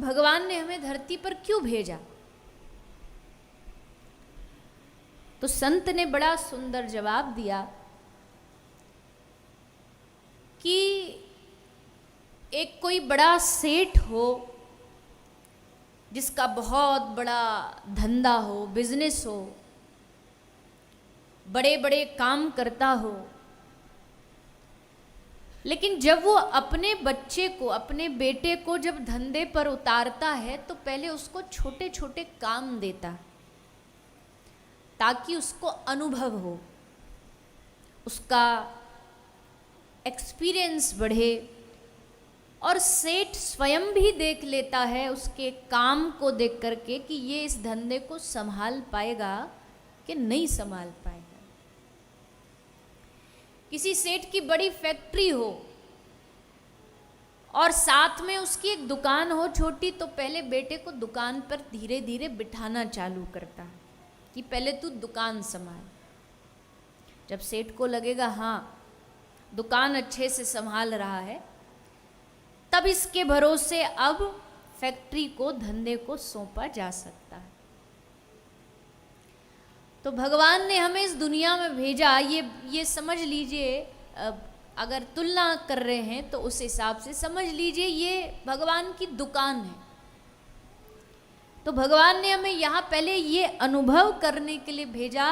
भगवान ने हमें धरती पर क्यों भेजा? तो संत ने बड़ा सुंदर जवाब दिया कि एक कोई बड़ा सेठ हो जिसका बहुत बड़ा धंधा हो, बिजनेस हो, बड़े बड़े काम करता हो, लेकिन जब वो अपने बच्चे को, अपने बेटे को जब धंधे पर उतारता है तो पहले उसको छोटे छोटे काम देता ताकि उसको अनुभव हो, उसका एक्सपीरियंस बढ़े, और सेठ स्वयं भी देख लेता है उसके काम को देख करके कि ये इस धंधे को संभाल पाएगा कि नहीं संभाल पाएगा। किसी सेठ की बड़ी फैक्ट्री हो और साथ में उसकी एक दुकान हो छोटी, तो पहले बेटे को दुकान पर धीरे धीरे बिठाना चालू करता है कि पहले तू दुकान संभाल। जब सेठ को लगेगा हाँ दुकान अच्छे से संभाल रहा है, तब इसके भरोसे अब फैक्ट्री को, धंधे को सौंपा जा सकता है। तो भगवान ने हमें इस दुनिया में भेजा, ये समझ लीजिए, अगर तुलना कर रहे हैं तो उस हिसाब से समझ लीजिए ये भगवान की दुकान है। तो भगवान ने हमें यहाँ पहले ये अनुभव करने के लिए भेजा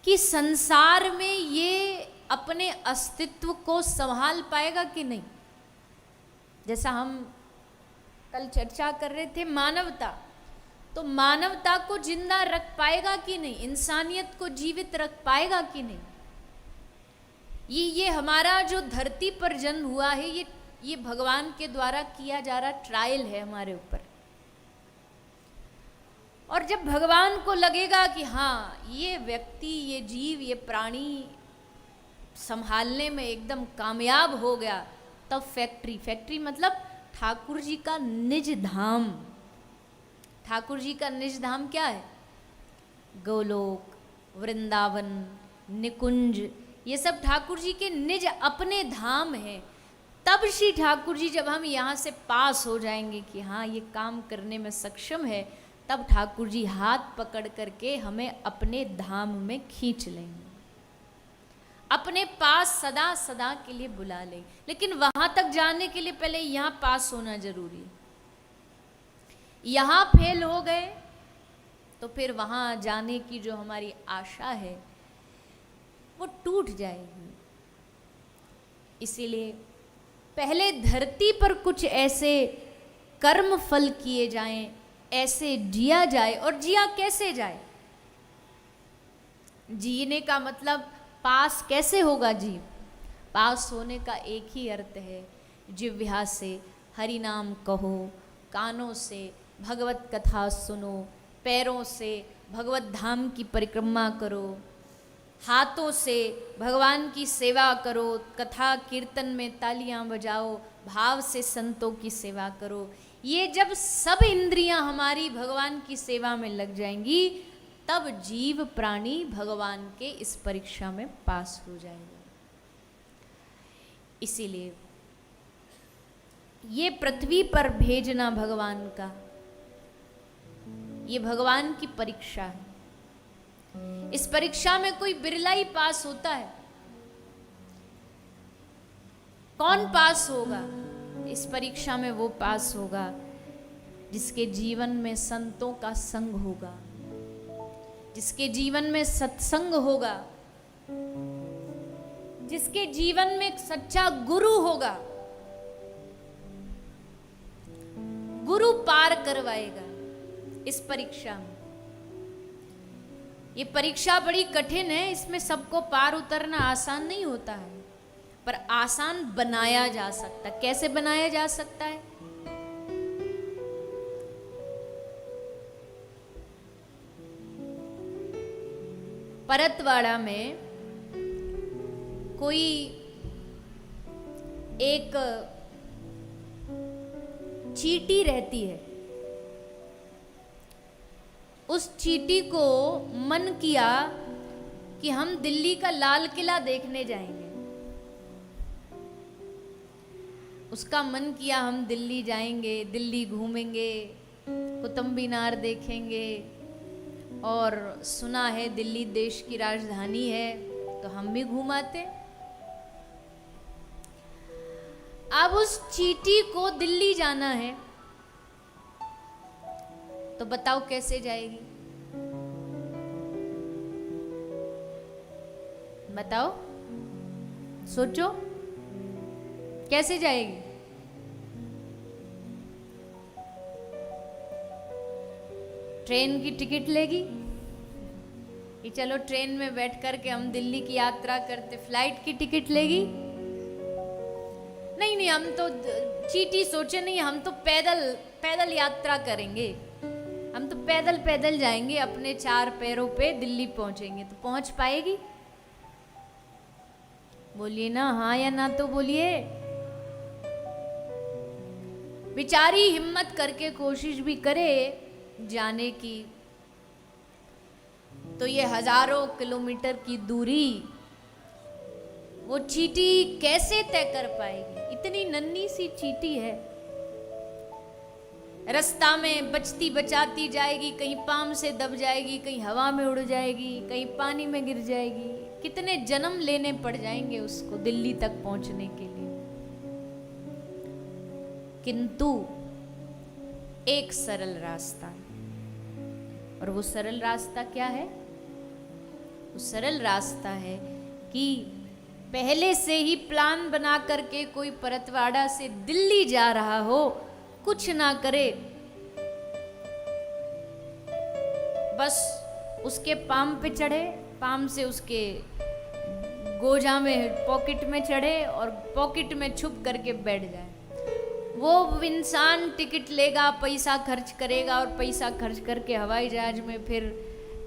कि संसार में ये अपने अस्तित्व को संभाल पाएगा कि नहीं। जैसा हम कल चर्चा कर रहे थे मानवता, तो मानवता को जिंदा रख पाएगा कि नहीं, इंसानियत को जीवित रख पाएगा कि नहीं। ये हमारा जो धरती पर जन्म हुआ है, ये भगवान के द्वारा किया जा रहा ट्रायल है हमारे ऊपर। और जब भगवान को लगेगा कि हाँ ये व्यक्ति, ये जीव, ये प्राणी संभालने में एकदम कामयाब हो गया, तब फैक्ट्री मतलब ठाकुर जी का निज धाम। ठाकुर जी का निज धाम क्या है? गोलोक, वृंदावन, निकुंज, ये सब ठाकुर जी के निज अपने धाम हैं। तब श्री ठाकुर जी, जब हम यहाँ से पास हो जाएंगे कि हाँ ये काम करने में सक्षम है, तब ठाकुर जी हाथ पकड़ करके हमें अपने धाम में खींच लेंगे, अपने पास सदा सदा के लिए बुला ले। लेकिन वहां तक जाने के लिए पहले यहाँ पास होना जरूरी है। यहाँ फेल हो गए तो फिर वहां जाने की जो हमारी आशा है वो टूट जाएगी। इसीलिए पहले धरती पर कुछ ऐसे कर्म फल किए जाएं, ऐसे जिया जाए। और जिया कैसे जाए? जीने का मतलब पास कैसे होगा? जीव पास होने का एक ही अर्थ है, जिह्वा से हरि नाम कहो, कानों से भगवत कथा सुनो, पैरों से भगवत धाम की परिक्रमा करो, हाथों से भगवान की सेवा करो, कथा कीर्तन में तालियां बजाओ, भाव से संतों की सेवा करो। ये जब सब इंद्रियां हमारी भगवान की सेवा में लग जाएंगी, तब जीव प्राणी भगवान के इस परीक्षा में पास हो जाएंगे। इसीलिए ये पृथ्वी पर भेजना भगवान का, ये भगवान की परीक्षा है। इस परीक्षा में कोई बिरला ही पास होता है। कौन पास होगा इस परीक्षा में? वो पास होगा जिसके जीवन में संतों का संग होगा, जिसके जीवन में सत्संग होगा, जिसके जीवन में एक सच्चा गुरु होगा। गुरु पार करवाएगा इस परीक्षा में। ये परीक्षा बड़ी कठिन है, इसमें सबको पार उतरना आसान नहीं होता है, पर आसान बनाया जा सकता है। कैसे बनाया जा सकता है? परतवाड़ा में कोई एक चींटी रहती है। उस चींटी को मन किया कि हम दिल्ली का लाल किला देखने जाएंगे। उसका मन किया हम दिल्ली जाएंगे, दिल्ली घूमेंगे, कुतुब मीनार देखेंगे, और सुना है दिल्ली देश की राजधानी है, तो हम भी घूमाते। अब उस चींटी को दिल्ली जाना है, तो बताओ कैसे जाएगी? बताओ, सोचो, कैसे जाएगी? ट्रेन की टिकट लेगी कि चलो ट्रेन में बैठ कर के हम दिल्ली की यात्रा करते, फ्लाइट की टिकट लेगी? नहीं नहीं, हम तो चींटी सोचे नहीं, हम तो पैदल पैदल यात्रा करेंगे, हम तो पैदल पैदल जाएंगे, अपने 4 पैरों पे दिल्ली पहुंचेंगे। तो पहुंच पाएगी? बोलिए ना, हाँ या ना तो बोलिए। बेचारी हिम्मत करके कोशिश भी करे जाने की, तो ये हजारों किलोमीटर की दूरी वो चींटी कैसे तय कर पाएगी? इतनी नन्ही सी चींटी है। रास्ता में बचती बचाती जाएगी, कहीं पाम से दब जाएगी, कहीं हवा में उड़ जाएगी, कहीं पानी में गिर जाएगी। कितने जन्म लेने पड़ जाएंगे उसको दिल्ली तक पहुंचने के लिए। किंतु एक सरल रास्ता, और वो सरल रास्ता क्या है? वो सरल रास्ता है कि पहले से ही प्लान बना करके कोई परतवाड़ा से दिल्ली जा रहा हो, कुछ ना करे, बस उसके पाम पे चढ़े, पाम से उसके गोजा में पॉकेट में चढ़े और पॉकेट में छुप करके बैठ जाए। वो इंसान टिकट लेगा, पैसा खर्च करेगा, और पैसा खर्च करके हवाई जहाज में फिर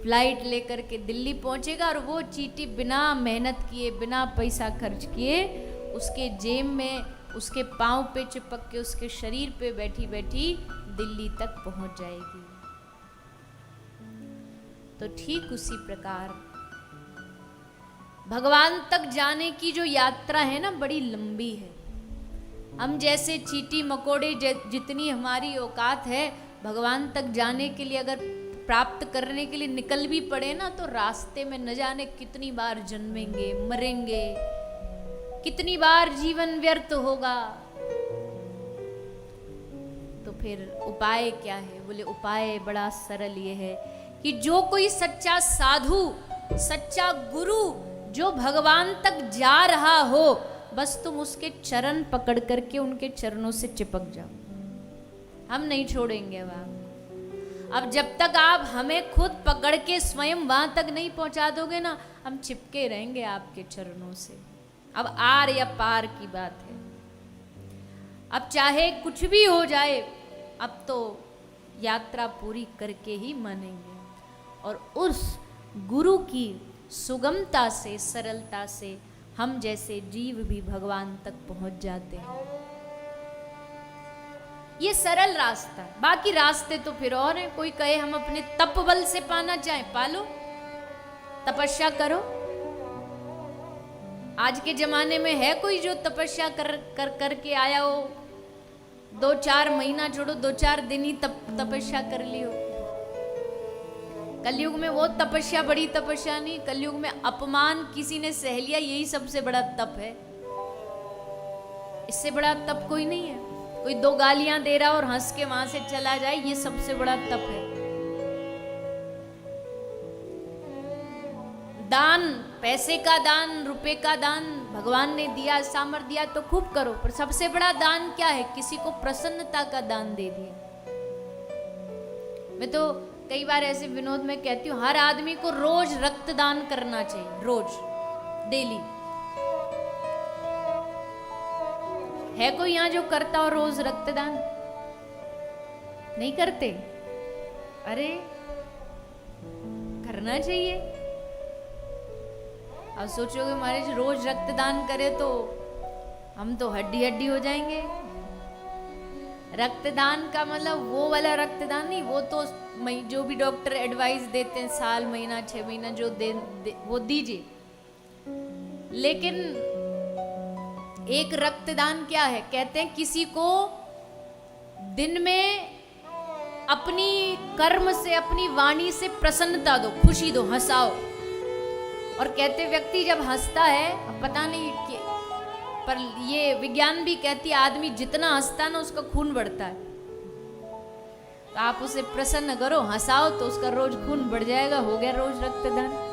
फ्लाइट लेकर के दिल्ली पहुंचेगा, और वो चींटी बिना मेहनत किए, बिना पैसा खर्च किए, उसके जेब में, उसके पाँव पे चिपक के, उसके शरीर पे बैठी बैठी दिल्ली तक पहुंच जाएगी। तो ठीक उसी प्रकार भगवान तक जाने की जो यात्रा है ना, बड़ी लंबी है। हम जैसे चींटी मकोड़े जितनी हमारी औकात है, भगवान तक जाने के लिए अगर प्राप्त करने के लिए निकल भी पड़े ना, तो रास्ते में न जाने कितनी बार जन्मेंगे, मरेंगे, कितनी बार जीवन व्यर्थ होगा। तो फिर उपाय क्या है? बोले उपाय बड़ा सरल ये है कि जो कोई सच्चा साधु, सच्चा गुरु जो भगवान तक जा रहा हो, बस तुम उसके चरण पकड़ करके उनके चरणों से चिपक जाओ। हम नहीं छोड़ेंगे वहां। अब जब तक आप हमें खुद पकड़ के स्वयं वहां तक नहीं पहुंचा दोगे ना, हम चिपके रहेंगे आपके चरणों से। अब आर या पार की बात है। अब चाहे कुछ भी हो जाए, अब तो यात्रा पूरी करके ही मानेंगे। और उस गुरु की सुगमता से, सरलता से हम जैसे जीव भी भगवान तक पहुंच जाते हैं। ये सरल रास्ता है। बाकी रास्ते तो फिर और हैं। कोई कहे हम अपने तप बल से पाना चाहें, पालो, तपस्या करो। आज के जमाने में है कोई जो तपस्या करके आया हो? 2-4 महीना छोड़ो, 2-4 दिन ही तपस्या कर ली हो। कलयुग में वो तपस्या बड़ी तपस्या नहीं, कलयुग में अपमान किसी ने सह लिया, यही सबसे बड़ा तप है। इससे बड़ा तप कोई नहीं है। कोई 2 गालियां दे रहा और हंस के वहां से चला जाए, ये सबसे बड़ा तप है। दान, पैसे का दान, रुपए का दान भगवान ने दिया, सामर्थ्य दिया तो खूब करो, पर सबसे बड़ा दान क्या है? किसी को प्रसन्नता का दान दे दिया। मैं तो कई बार ऐसे विनोद में कहती हूँ, हर आदमी को रोज रक्तदान करना चाहिए, रोज, डेली। है कोई यहाँ जो करता हो रोज रक्तदान? नहीं करते? अरे करना चाहिए। अब सोचोगे महाराज रोज रक्तदान करे तो हम तो हड्डी हड्डी हो जाएंगे। रक्तदान का मतलब वो वाला रक्तदान नहीं, वो तो जो भी डॉक्टर एडवाइस देते हैं, साल, महीना, 6 महीना जो वो दीजिए। लेकिन एक रक्तदान क्या है? कहते हैं किसी को दिन में अपनी कर्म से, अपनी वाणी से प्रसन्नता दो, खुशी दो, हंसाओ। और कहते व्यक्ति जब हंसता है, पता नहीं कि, पर ये विज्ञान भी कहती है आदमी जितना हंसता है ना उसका खून बढ़ता है। तो आप उसे प्रसन्न करो, हंसाओ, तो उसका रोज खून बढ़ जाएगा। हो गया रोज रक्तदान।